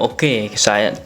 Oke, saya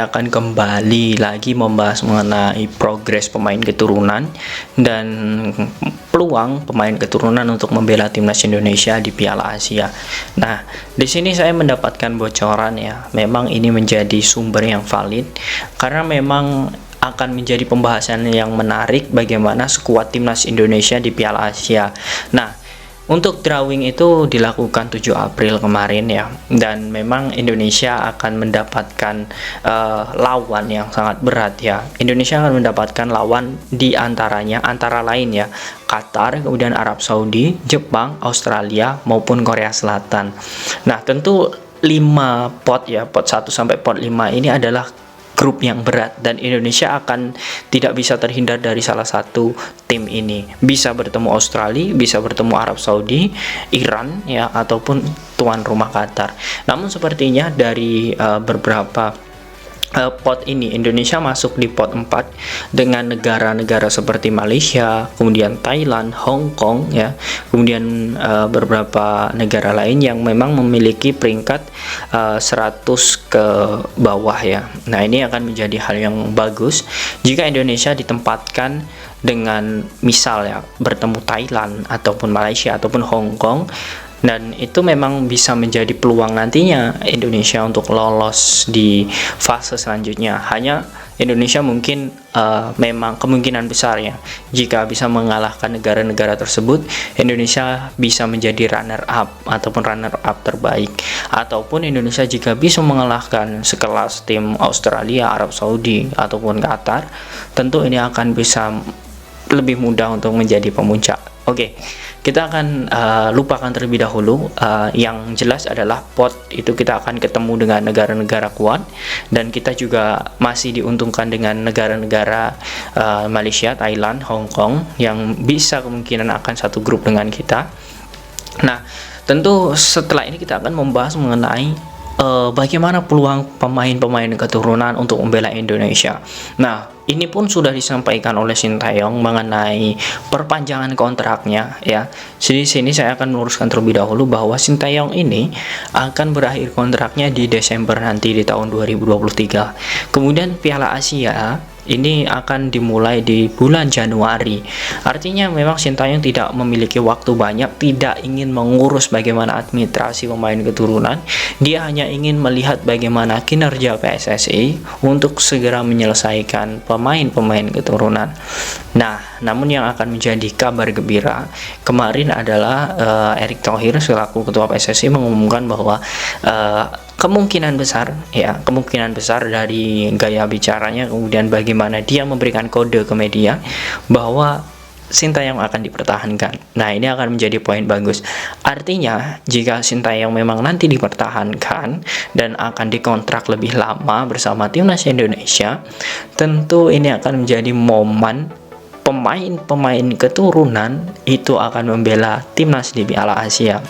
akan kembali lagi membahas mengenai progres pemain keturunan dan peluang pemain keturunan untuk membela timnas Indonesia di Piala Asia. Nah, di sini saya mendapatkan bocoran ya. Memang ini menjadi sumber yang valid karena memang akan menjadi pembahasan yang menarik bagaimana skuad timnas Indonesia di Piala Asia. Nah, untuk drawing itu dilakukan 7 April kemarin ya, dan memang Indonesia akan mendapatkan lawan yang sangat berat ya. Indonesia akan mendapatkan lawan di antara lain ya, Qatar, kemudian Arab Saudi, Jepang, Australia maupun Korea Selatan. Nah, tentu 5 pot ya, pot 1 sampai pot 5 ini adalah grup yang berat dan Indonesia akan tidak bisa terhindar dari salah satu tim ini. Bisa bertemu Australia, bisa bertemu Arab Saudi, Iran ya, ataupun tuan rumah Qatar. Namun sepertinya dari beberapa pot ini Indonesia masuk di pot 4 dengan negara-negara seperti Malaysia, kemudian Thailand, Hong Kong ya, kemudian beberapa negara lain yang memang memiliki peringkat 100 ke bawah ya. Nah, ini akan menjadi hal yang bagus jika Indonesia ditempatkan dengan misal ya bertemu Thailand ataupun Malaysia ataupun Hong Kong, dan itu memang bisa menjadi peluang nantinya Indonesia untuk lolos di fase selanjutnya. Hanya Indonesia mungkin memang kemungkinan besar ya, jika bisa mengalahkan negara-negara tersebut, Indonesia bisa menjadi runner up ataupun runner up terbaik, ataupun Indonesia jika bisa mengalahkan sekelas tim Australia, Arab Saudi ataupun Qatar, tentu ini akan bisa lebih mudah untuk menjadi pemuncak. Oke, kita akan lupakan terlebih dahulu. Yang jelas adalah pot itu kita akan ketemu dengan negara-negara kuat, dan kita juga masih diuntungkan dengan negara-negara Malaysia, Thailand, Hong Kong yang bisa kemungkinan akan satu grup dengan kita. Nah, tentu setelah ini kita akan membahas mengenai bagaimana peluang pemain-pemain keturunan untuk membela Indonesia. Nah, ini pun sudah disampaikan oleh Sintayong mengenai perpanjangan kontraknya ya. Di sini saya akan meluruskan terlebih dahulu bahwa Sintayong ini akan berakhir kontraknya di Desember nanti di tahun 2023. Kemudian Piala Asia ini akan dimulai di bulan Januari. Artinya memang Sintayong tidak memiliki waktu banyak, tidak ingin mengurus bagaimana administrasi pemain keturunan. Dia hanya ingin melihat bagaimana kinerja PSSI untuk segera menyelesaikan pemain-pemain keturunan. Nah, namun yang akan menjadi kabar gembira kemarin adalah Erick Thohir selaku ketua PSSI mengumumkan bahwa kemungkinan besar dari gaya bicaranya, kemudian bagaimana dia memberikan kode ke media bahwa Sintayong akan dipertahankan. Nah, ini akan menjadi poin bagus. Artinya, jika Sintayong memang nanti dipertahankan dan akan dikontrak lebih lama bersama timnas Indonesia, tentu ini akan menjadi momen pemain-pemain keturunan itu akan membela timnas di Piala Asia.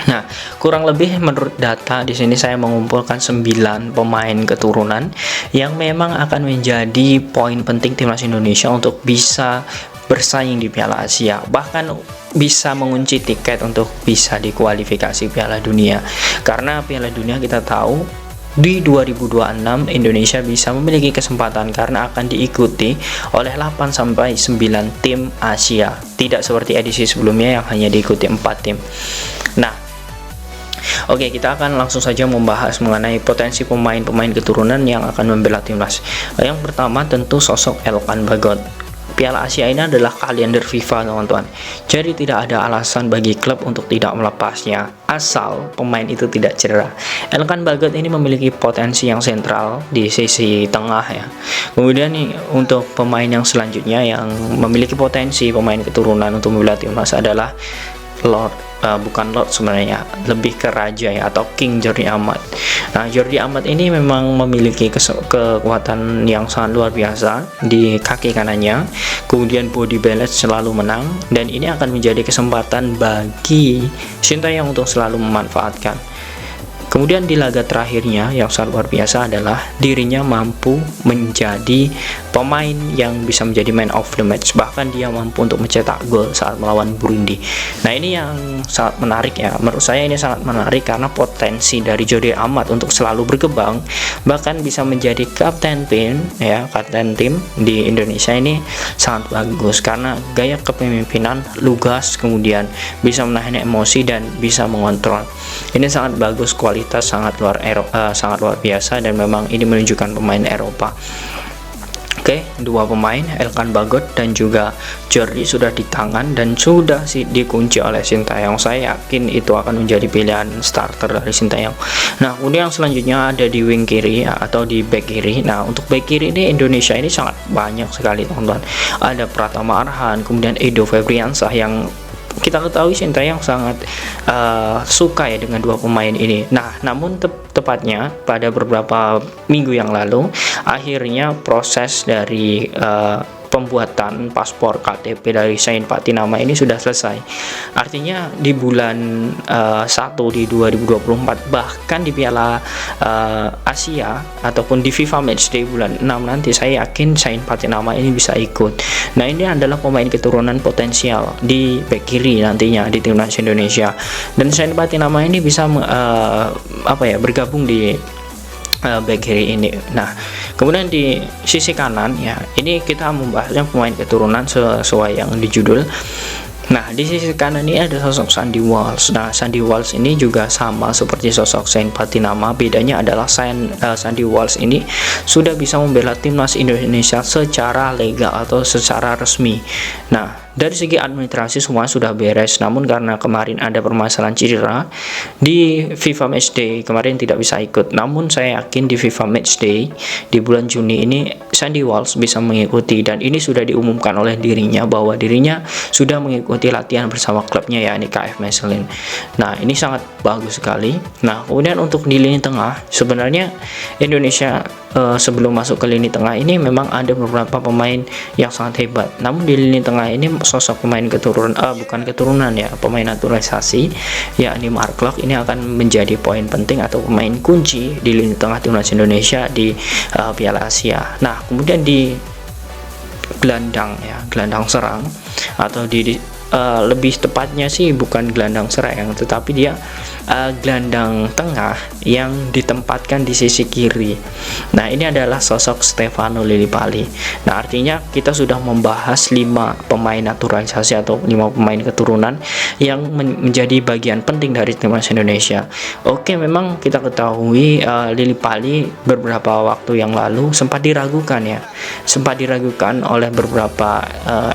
Nah, kurang lebih menurut data di sini saya mengumpulkan 9 pemain keturunan yang memang akan menjadi poin penting timnas Indonesia untuk bisa bersaing di Piala Asia, bahkan bisa mengunci tiket untuk bisa dikualifikasi Piala Dunia. Karena Piala Dunia kita tahu di 2026 Indonesia bisa memiliki kesempatan karena akan diikuti oleh 8 sampai 9 tim Asia. Tidak seperti edisi sebelumnya yang hanya diikuti 4 tim. Nah, oke, kita akan langsung saja membahas mengenai potensi pemain-pemain keturunan yang akan membela timnas. Yang pertama tentu sosok Elkan Bagot. Piala Asia ini adalah kalender FIFA, teman-teman. Jadi tidak ada alasan bagi klub untuk tidak melepasnya, asal pemain itu tidak cedera. Elkan Bagot ini memiliki potensi yang sentral di sisi tengah ya. Kemudian nih, untuk pemain yang selanjutnya yang memiliki potensi pemain keturunan untuk membela timnas adalah bukan Lord sebenarnya, lebih ke raja ya, atau King Jordi Amat. Nah, Jordi Amat ini memang memiliki kekuatan yang sangat luar biasa di kaki kanannya, kemudian body balance selalu menang, dan ini akan menjadi kesempatan bagi Sintayong untuk selalu memanfaatkan. Kemudian di laga terakhirnya yang sangat luar biasa adalah dirinya mampu menjadi pemain yang bisa menjadi man of the match, bahkan dia mampu untuk mencetak gol saat melawan Burundi. Nah, ini yang sangat menarik ya, menurut saya ini sangat menarik karena potensi dari Jode Amat untuk selalu berkembang, bahkan bisa menjadi kapten tim ya, kapten tim di Indonesia ini sangat bagus karena gaya kepemimpinan lugas, kemudian bisa menahan emosi dan bisa mengontrol. Ini sangat bagus, kualitas sangat luar biasa, dan memang ini menunjukkan pemain Eropa. Oke, dua pemain Elkan Bagot dan juga Jordi sudah di tangan dan sudah dikunci oleh Sintayong. Saya yakin itu akan menjadi pilihan starter dari Sintayong. Nah, kemudian yang selanjutnya ada di wing kiri atau di back kiri. Nah, untuk back kiri ini Indonesia ini sangat banyak sekali, teman-teman. Ada Pratama Arhan, kemudian Edo Febriansah, yang kita ketahui Sintayong sangat suka ya dengan dua pemain ini. Nah, namun tepatnya pada beberapa minggu yang lalu, akhirnya proses dari pembuatan paspor KTP dari Sain Patinama ini sudah selesai. Artinya di bulan 1 di 2024, bahkan di Piala Asia ataupun di FIFA Matchday bulan 6 nanti, saya yakin Sain Patinama ini bisa ikut. Nah, ini adalah pemain keturunan potensial di back kiri nantinya di timnas Indonesia, dan Sain Patinama ini bisa bergabung di back kiri ini. Nah, kemudian di sisi kanan ya, ini kita membahasnya pemain keturunan sesuai yang di judul. Nah, di sisi kanan ini ada sosok Sandy Walsh. Nah, Sandy Walsh ini juga sama seperti sosok Sain Patinama. Bedanya adalah Sandy Walsh ini sudah bisa membela timnas Indonesia secara legal atau secara resmi. Nah, dari segi administrasi semua sudah beres, namun karena kemarin ada permasalahan cedera di FIFA Matchday kemarin tidak bisa ikut. Namun saya yakin di FIFA Matchday di bulan Juni ini Sandy Walsh bisa mengikuti, dan ini sudah diumumkan oleh dirinya bahwa dirinya sudah mengikuti latihan bersama klubnya, yakni KF Mechelen. Nah, ini sangat bagus sekali. Nah, kemudian untuk di lini tengah, sebenarnya Indonesia sebelum masuk ke lini tengah ini memang ada beberapa pemain yang sangat hebat. Namun di lini tengah ini sosok pemain pemain naturalisasi, yakni Mark Klok, ini akan menjadi poin penting atau pemain kunci di lini tengah timnas Indonesia di Piala Asia. Nah, kemudian di gelandang serang, atau lebih tepatnya sih bukan gelandang serang, tetapi dia gelandang tengah yang ditempatkan di sisi kiri. Nah, ini adalah sosok Stefano Lillipali. Nah, artinya kita sudah membahas 5 pemain naturalisasi atau 5 pemain keturunan yang menjadi bagian penting dari timnas Indonesia. Oke, memang kita ketahui Lillipali beberapa waktu yang lalu sempat diragukan oleh beberapa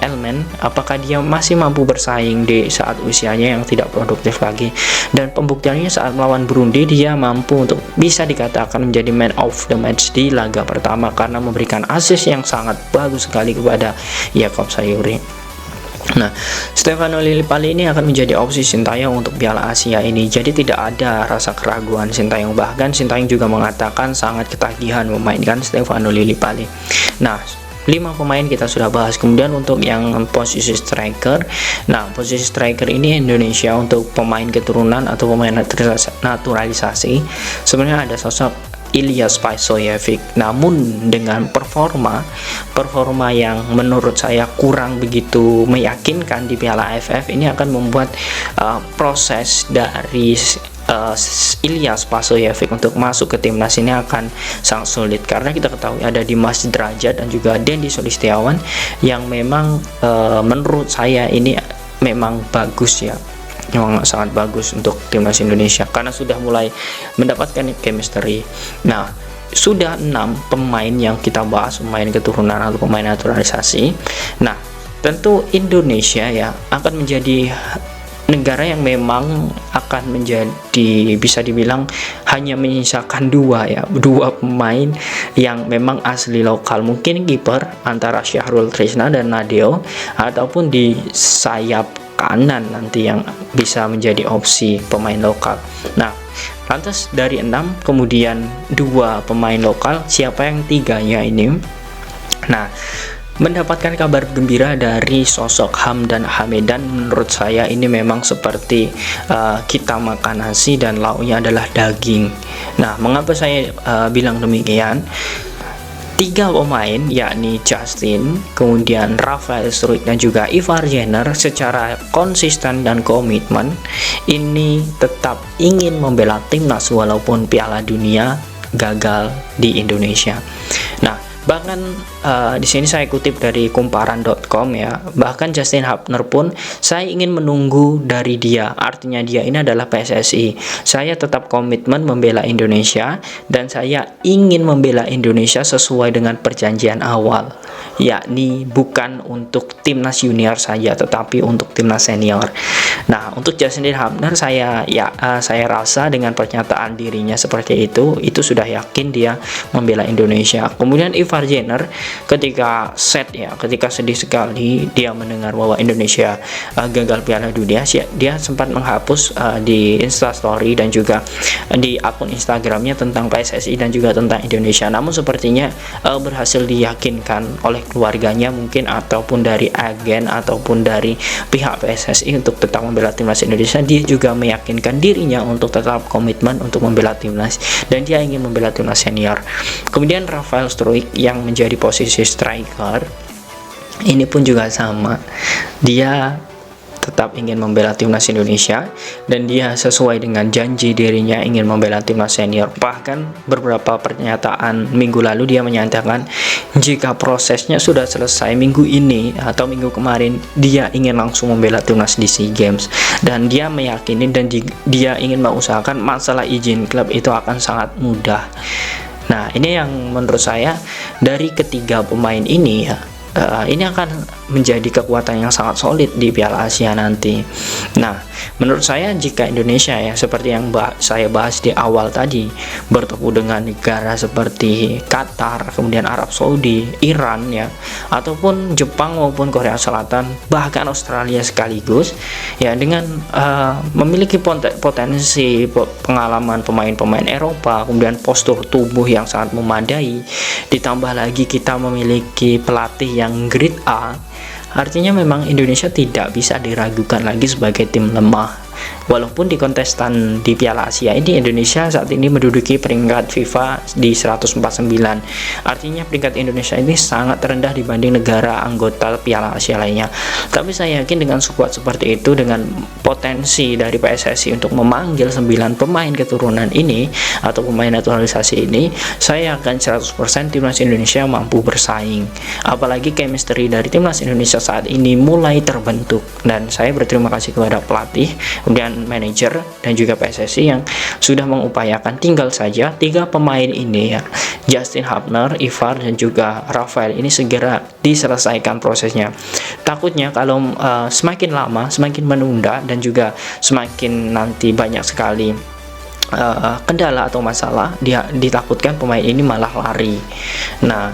elemen apakah dia masih mampu bersaing di saat usianya yang tidak produktif lagi, dan pembuktiannya saat melawan Burundi dia mampu untuk bisa dikatakan menjadi man of the match di laga pertama karena memberikan assist yang sangat bagus sekali kepada Yakob Sayuri. Nah, Stefano Lillipali ini akan menjadi opsi Sintayong untuk Piala Asia ini, jadi tidak ada rasa keraguan Sintayong. Bahkan Sintayong juga mengatakan sangat ketagihan memainkan Stefano Lillipali. Nah, 5 pemain kita sudah bahas. Kemudian untuk yang posisi striker, nah posisi striker ini Indonesia untuk pemain keturunan atau pemain naturalisasi sebenarnya ada sosok Ilyas Pasoyevic, namun dengan performa yang menurut saya kurang begitu meyakinkan di Piala AFF, ini akan membuat proses dari Ilyas Pasoyevic untuk masuk ke timnas ini akan sangat sulit, karena kita ketahui ada Dimas Derajat dan juga Dendi Sulistiawan yang memang menurut saya ini memang bagus ya, memang sangat bagus untuk timnas Indonesia karena sudah mulai mendapatkan chemistry. Nah, sudah 6 pemain yang kita bahas, pemain keturunan atau pemain naturalisasi. Nah, tentu Indonesia ya akan menjadi negara yang memang akan menjadi, bisa dibilang hanya menyisakan 2 pemain yang memang asli lokal, mungkin kiper antara Syahrul Trisna dan Nadeo, ataupun di sayap kanan nanti yang bisa menjadi opsi pemain lokal. Nah, lantas dari 6 kemudian 2 pemain lokal, siapa yang 3-nya ini? Nah, Mendapatkan kabar gembira dari sosok Hamdan Hamedan, menurut saya ini memang seperti kita makan nasi dan lauknya adalah daging. Nah, mengapa saya bilang demikian? Tiga pemain yakni Justin, kemudian Rafael Struijk dan juga Ivar Jenner secara konsisten dan komitmen ini tetap ingin membela timnas walaupun Piala Dunia gagal di Indonesia. Nah, bahkan di sini saya kutip dari kumparan.com ya, bahkan Justin Hubner pun saya ingin menunggu dari dia, artinya dia ini adalah PSSI, saya tetap komitmen membela Indonesia dan saya ingin membela Indonesia sesuai dengan perjanjian awal, yakni bukan untuk timnas junior saja tetapi untuk timnas senior. Nah, untuk Justin Hubner saya rasa dengan pernyataan dirinya seperti itu sudah yakin dia membela Indonesia. Kemudian Ivar Jenner ketika sedih sekali dia mendengar bahwa Indonesia gagal Piala Dunia, dia sempat menghapus di Instastory dan juga di akun Instagramnya tentang PSSI dan juga tentang Indonesia. Namun sepertinya berhasil diyakinkan oleh keluarganya mungkin, ataupun dari agen ataupun dari pihak PSSI untuk tetap membela timnas Indonesia. Dia juga meyakinkan dirinya untuk tetap komitmen untuk membela timnas dan dia ingin membela timnas senior. Kemudian Rafael Struijk yang menjadi posisi striker ini pun juga sama, dia tetap ingin membela timnas Indonesia dan dia sesuai dengan janji dirinya ingin membela timnas senior. Bahkan beberapa pernyataan minggu lalu dia menyatakan jika prosesnya sudah selesai minggu ini atau minggu kemarin dia ingin langsung membela timnas di SEA Games, dan dia meyakini dan dia ingin mengusahakan masalah izin klub itu akan sangat mudah. Nah, ini yang menurut saya dari ketiga pemain ini ya, ini akan menjadi kekuatan yang sangat solid di Piala Asia nanti. Nah, menurut saya jika Indonesia ya seperti yang saya bahas di awal tadi bertemu dengan negara seperti Qatar, kemudian Arab Saudi, Iran ya, ataupun Jepang maupun Korea Selatan, bahkan Australia sekaligus ya, dengan memiliki potensi pengalaman pemain-pemain Eropa, kemudian postur tubuh yang sangat memadai, ditambah lagi kita memiliki pelatih yang grade A, artinya memang Indonesia tidak bisa diragukan lagi sebagai tim lemah. Walaupun di kontestan di Piala Asia ini Indonesia saat ini menduduki peringkat FIFA di 149, artinya peringkat Indonesia ini sangat rendah dibanding negara anggota Piala Asia lainnya. Tapi saya yakin dengan skuad seperti itu, dengan potensi dari PSSI untuk memanggil 9 pemain keturunan ini atau pemain naturalisasi ini, saya akan 100% timnas Indonesia mampu bersaing. Apalagi chemistry dari timnas Indonesia saat ini mulai terbentuk, dan saya berterima kasih kepada pelatih, kemudian manajer dan juga PSSI yang sudah mengupayakan. Tinggal saja 3 pemain ini ya, Justin Hubner, Ivar dan juga Rafael ini segera diselesaikan prosesnya. Takutnya kalau semakin lama, semakin menunda dan juga semakin nanti banyak sekali kendala atau masalah, dia ditakutkan pemain ini malah lari. Nah,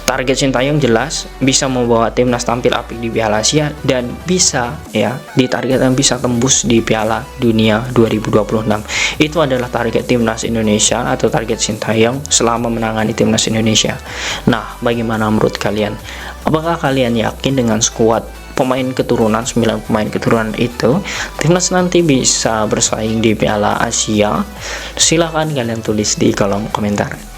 target Sintayong jelas bisa membawa timnas tampil apik di Piala Asia dan bisa ya ditargetkan bisa tembus di Piala Dunia 2026. Itu adalah target timnas Indonesia atau target Sintayong selama menangani timnas Indonesia. Nah, bagaimana menurut kalian? Apakah kalian yakin dengan skuad pemain keturunan 9 pemain keturunan itu timnas nanti bisa bersaing di Piala Asia? Silahkan kalian tulis di kolom komentar.